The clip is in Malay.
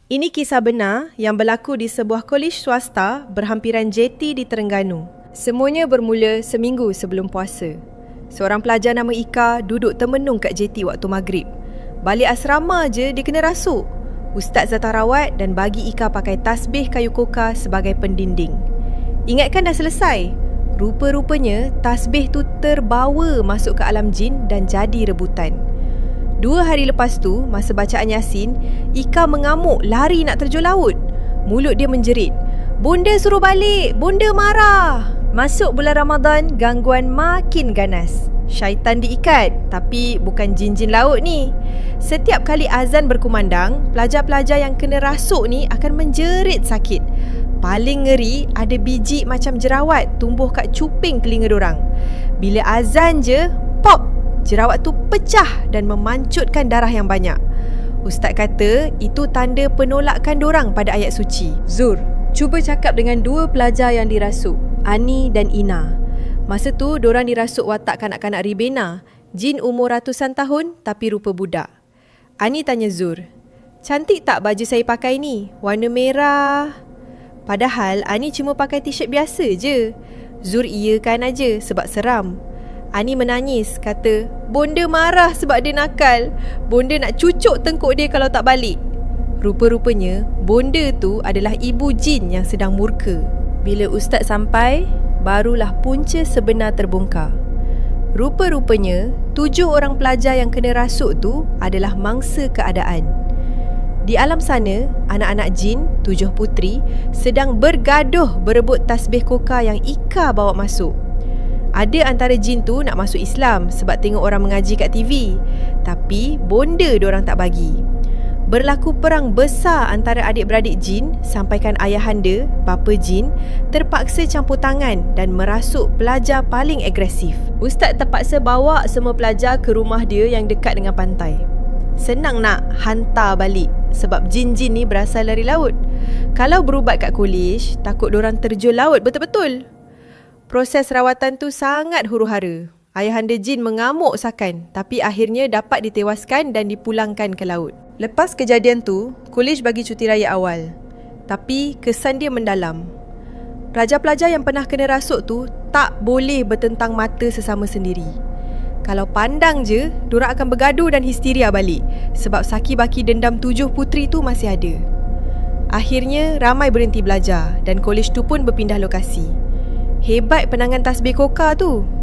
Ini kisah benar yang berlaku di sebuah kolej swasta berhampiran JT di Terengganu. Semuanya bermula seminggu sebelum puasa. Seorang pelajar nama Ika duduk termenung kat JT waktu maghrib. Balik asrama je dia kena rasuk. Ustaz datang rawat dan bagi Ika pakai tasbih kayu koka sebagai pendinding. Ingatkan dah selesai. Rupa-rupanya tasbih tu terbawa masuk ke alam jin dan jadi rebutan. 2 hari lepas tu, masa bacaan Yasin, Ika mengamuk lari nak terjun laut. Mulut dia menjerit, "Bonda suruh balik, bonda marah." Masuk bulan Ramadan, gangguan makin ganas. Syaitan diikat, tapi bukan jin-jin laut ni. Setiap kali azan berkumandang, pelajar-pelajar yang kena rasuk ni akan menjerit sakit. Paling ngeri, ada biji macam jerawat tumbuh kat cuping telinga dorang. Bila azan je, pop! Jerawat tu pecah dan memancutkan darah yang banyak. Ustaz kata itu tanda penolakan dorang pada ayat suci. Zur, cuba cakap dengan 2 pelajar yang dirasuk, Ani dan Ina. Masa tu dorang dirasuk watak kanak-kanak Ribena, jin umur ratusan tahun tapi rupa budak. Ani tanya Zur, "Cantik tak baju saya pakai ni? Warna merah." Padahal Ani cuma pakai t-shirt biasa je. Zur iyakan aja sebab seram. Ani menangis, kata, "Bonda marah sebab dia nakal. Bonda nak cucuk tengkuk dia kalau tak balik." Rupa-rupanya, bonda tu adalah ibu jin yang sedang murka. Bila ustaz sampai, barulah punca sebenar terbongkar. Rupa-rupanya, 7 orang pelajar yang kena rasuk tu adalah mangsa keadaan. Di alam sana, anak-anak jin, 7 puteri, sedang bergaduh berebut tasbih koka yang Ika bawa masuk. Ada antara jin tu nak masuk Islam sebab tengok orang mengaji kat TV. Tapi bonda diorang tak bagi. Berlaku perang besar antara adik-beradik jin sampaikan ayahanda, bapa jin, terpaksa campur tangan dan merasuk pelajar paling agresif. Ustaz terpaksa bawa semua pelajar ke rumah dia yang dekat dengan pantai. Senang nak hantar balik sebab jin-jin ni berasal dari laut. Kalau berubat kat kolej, takut diorang terjun laut betul-betul. Proses rawatan tu sangat huru-hara. Ayahanda jin mengamuk sakan, tapi akhirnya dapat ditewaskan dan dipulangkan ke laut. Lepas kejadian tu, kolej bagi cuti raya awal. Tapi kesan dia mendalam. Pelajar-pelajar yang pernah kena rasuk tu tak boleh bertentang mata sesama sendiri. Kalau pandang je, diorang akan bergaduh dan histeria balik sebab saki-baki dendam 7 puteri tu masih ada. Akhirnya, ramai berhenti belajar dan kolej tu pun berpindah lokasi. Hebat penangan tasbih koka tu.